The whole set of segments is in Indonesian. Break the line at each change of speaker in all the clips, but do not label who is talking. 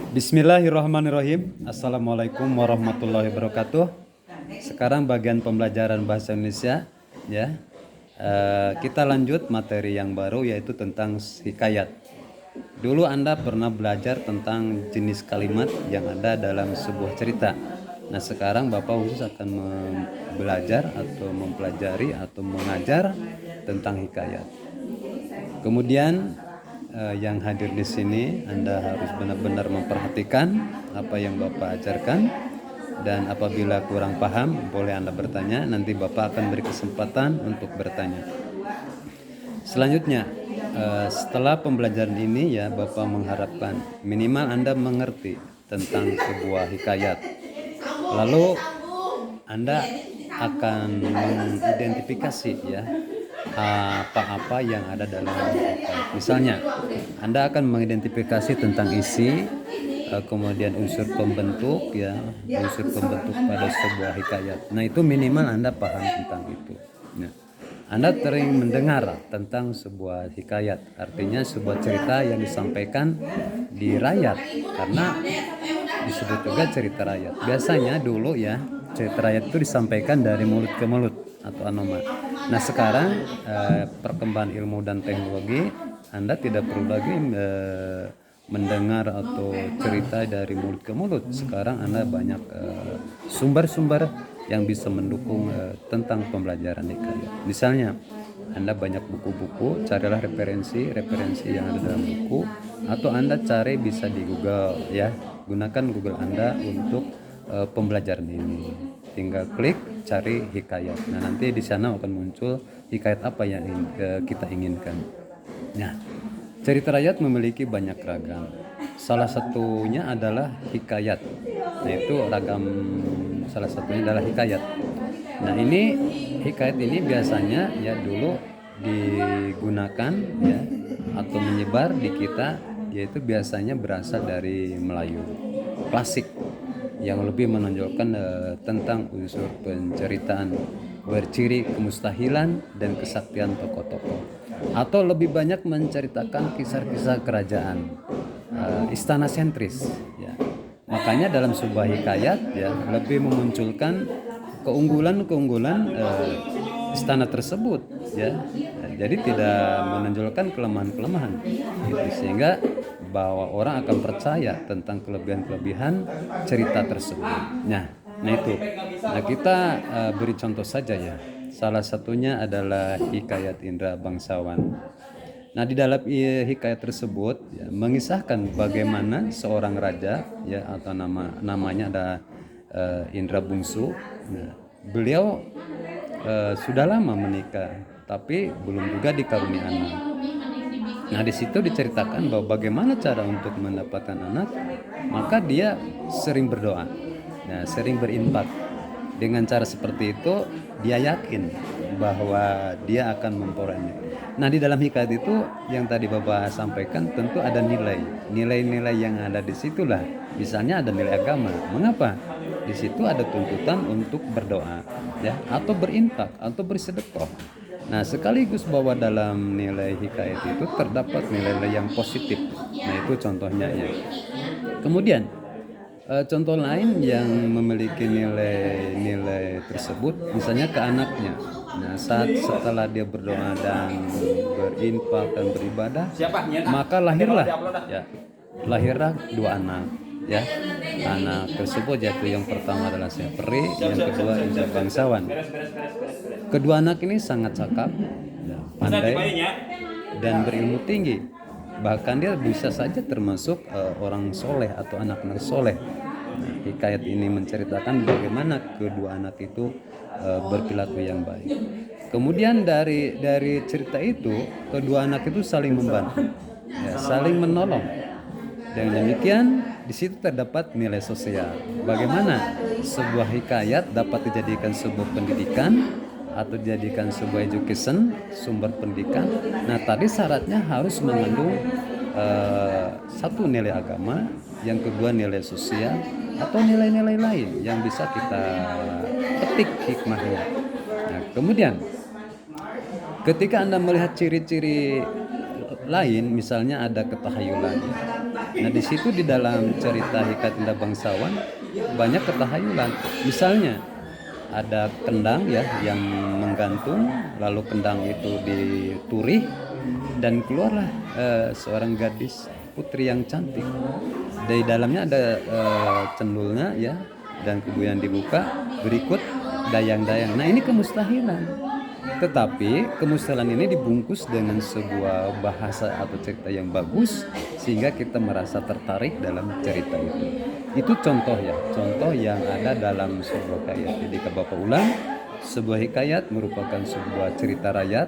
Bismillahirrahmanirrahim. Assalamualaikum warahmatullahi wabarakatuh. Sekarang bagian pembelajaran bahasa Indonesia, ya. Kita lanjut materi yang baru, yaitu tentang hikayat. Dulu Anda pernah belajar tentang jenis kalimat yang ada dalam sebuah cerita. Nah, sekarang Bapak khusus akan belajar atau mempelajari atau mengajar tentang hikayat. Kemudian yang hadir di sini, Anda harus benar-benar memperhatikan apa yang Bapak ajarkan, dan apabila kurang paham boleh Anda bertanya, nanti Bapak akan beri kesempatan untuk bertanya. Selanjutnya, setelah pembelajaran ini, ya, Bapak mengharapkan minimal Anda mengerti tentang sebuah hikayat. Lalu Anda akan mengidentifikasi, ya, apa-apa yang ada dalam hikayat. Misalnya, Anda akan mengidentifikasi tentang isi, kemudian unsur pembentuk, ya, unsur pembentuk pada sebuah hikayat. Nah, itu minimal Anda paham tentang itu. Nah, Anda sering mendengar tentang sebuah hikayat, artinya sebuah cerita yang disampaikan di rakyat, karena disebut juga cerita rakyat. Biasanya dulu, ya, cerita rakyat itu disampaikan dari mulut ke mulut atau anoma. Nah, sekarang perkembangan ilmu dan teknologi, Anda tidak perlu lagi mendengar atau cerita dari mulut ke mulut. Sekarang Anda banyak sumber-sumber yang bisa mendukung tentang pembelajaran hikayat. Misalnya, Anda banyak buku-buku, carilah referensi yang ada dalam buku, atau Anda cari bisa di Google, ya. Gunakan Google Anda untuk pembelajaran ini. Tinggal klik cari hikayat. Nah, nanti di sana akan muncul hikayat apa yang kita inginkan. Nah, cerita rakyat memiliki banyak ragam. Salah satunya adalah hikayat. Nah, itu ragam, salah satunya adalah hikayat. Nah, ini hikayat ini biasanya, ya, dulu digunakan, ya, atau menyebar di kita, yaitu biasanya berasal dari Melayu klasik yang lebih menonjolkan tentang unsur penceritaan berciri kemustahilan dan kesaktian tokoh-tokoh, atau lebih banyak menceritakan kisah-kisah kerajaan, istana sentris, ya. Makanya dalam sebuah hikayat, ya, lebih memunculkan keunggulan-keunggulan istana tersebut, ya. Jadi tidak menonjolkan kelemahan-kelemahan, gitu, sehingga bahwa orang akan percaya tentang kelebihan-kelebihan cerita tersebut. Nah itu. Nah, kita beri contoh saja, ya. Salah satunya adalah hikayat Indra Bangsawan. Nah, di dalam hikayat tersebut, ya, mengisahkan bagaimana seorang raja, ya, atau namanya ada Indra Bungsu. Nah, beliau sudah lama menikah, tapi belum juga dikaruniai anak. Nah, di situ diceritakan bahwa bagaimana cara untuk mendapatkan anak, maka dia sering berdoa, nah, sering berinfak. Dengan cara seperti itu, dia yakin bahwa dia akan memperolehnya. Nah, di dalam hikayat itu yang tadi Bapak sampaikan, tentu ada nilai-nilai yang ada di situlah. Misalnya ada nilai agama. Mengapa? Di situ ada tuntutan untuk berdoa, ya, atau berinfak, atau bersedekah. Nah, sekaligus bahwa dalam nilai hikayat itu terdapat nilai-nilai yang positif. Nah, itu contohnya, ya. Kemudian contoh lain yang memiliki nilai-nilai tersebut, misalnya ke anaknya. Nah, setelah dia berdoa dan berinfak dan beribadah, maka lahirlah dua anak, ya. Anak tersebut yaitu yang pertama adalah Sepri, yang kedua Indra Bangsawan. Kedua anak ini sangat cakap, ya, pandai, dan berilmu tinggi. Bahkan dia bisa saja termasuk orang soleh atau anak-anak soleh. Nah, hikayat ini menceritakan bagaimana kedua anak itu berperilaku yang baik. Kemudian dari cerita itu, kedua anak itu saling membantu, ya, saling menolong. Dengan demikian, di situ terdapat nilai sosial. Bagaimana sebuah hikayat dapat dijadikan sebuah pendidikan atau dijadikan sebuah education, sumber pendidikan. Nah, tadi syaratnya harus mengandung satu, nilai agama, yang kedua nilai sosial, atau nilai-nilai lain yang bisa kita petik hikmahnya. Nah, kemudian ketika Anda melihat ciri-ciri lain, misalnya ada ketahayulan, Nah di situ di dalam cerita Hikayat Indah Bangsawan banyak ketahayulan. Misalnya ada kendang ya yang menggantung, lalu kendang itu diturih dan keluarlah seorang gadis putri yang cantik. Di dalamnya ada cendulnya ya, dan kemudian dibuka berikut dayang-dayang. Nah ini kemustahilan. Tetapi kemustahilan ini dibungkus dengan sebuah bahasa atau cerita yang bagus sehingga kita merasa tertarik dalam cerita itu. Itu contoh ya, contoh yang ada dalam sebuah hikayat. Jadi Bapak ulang, sebuah hikayat merupakan sebuah cerita rakyat.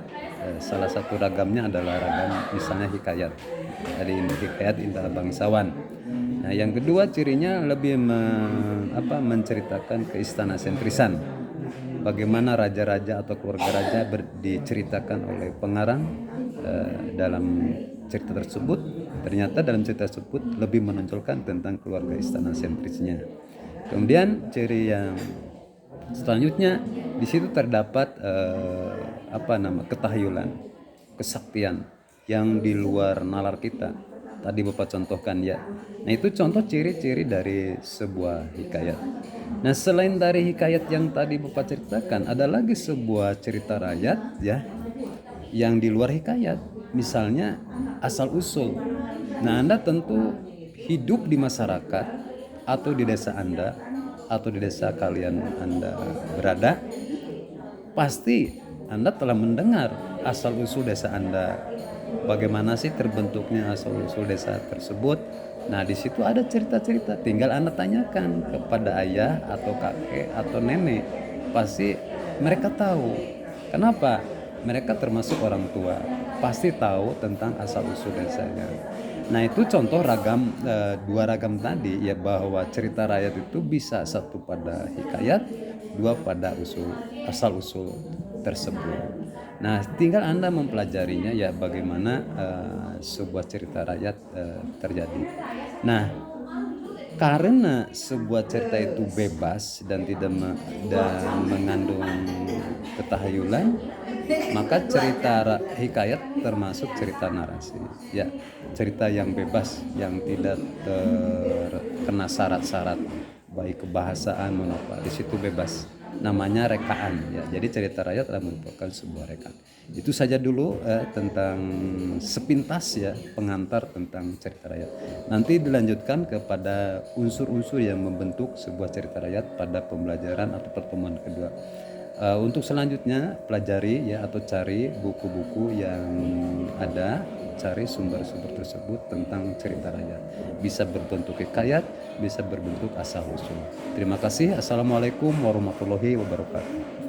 Salah satu ragamnya adalah ragam misalnya hikayat. Jadi Hikayat Indah Bangsawan. Nah, yang kedua cirinya lebih menceritakan keistana sentrisan. Bagaimana raja-raja atau keluarga raja diceritakan oleh pengarang dalam cerita tersebut. Ternyata dalam cerita tersebut lebih menonjolkan tentang keluarga istana sentrisnya. Kemudian ciri yang selanjutnya di situ terdapat ketahayulan, kesaktian yang di luar nalar kita. Tadi Bapak contohkan ya. Nah itu contoh ciri-ciri dari sebuah hikayat. Nah selain dari hikayat yang tadi Bapak ceritakan, ada lagi sebuah cerita rakyat ya yang di luar hikayat. Misalnya asal usul. Nah Anda tentu hidup di masyarakat atau di desa Anda atau di desa kalian Anda berada, pasti Anda telah mendengar asal usul desa Anda. Bagaimana sih terbentuknya asal usul desa tersebut? Nah di situ ada cerita-cerita. Tinggal Anda tanyakan kepada ayah atau kakek atau nenek, pasti mereka tahu. Kenapa? Mereka termasuk orang tua, pasti tahu tentang asal usul desanya. Nah itu contoh ragam dua ragam tadi ya, bahwa cerita rakyat itu bisa satu pada hikayat, dua pada asal usul tersebut. Nah, tinggal Anda mempelajarinya ya bagaimana sebuah cerita rakyat terjadi. Nah, karena sebuah cerita itu bebas dan tidak mengandung ketahayulan, maka cerita hikayat termasuk cerita narasi. Ya, cerita yang bebas yang tidak terkena syarat-syarat baik kebahasaan maupun apa. Di situ bebas. Namanya rekaan ya. Jadi cerita rakyat adalah merupakan sebuah rekaan. Itu saja dulu tentang sepintas ya pengantar tentang cerita rakyat. Nanti dilanjutkan kepada unsur-unsur yang membentuk sebuah cerita rakyat pada pembelajaran atau pertemuan kedua. Untuk selanjutnya pelajari ya atau cari buku-buku yang ada, cari sumber-sumber tersebut tentang cerita rakyat. Bisa berbentuk hikayat, bisa berbentuk asal usul. Terima kasih. Assalamualaikum warahmatullahi wabarakatuh.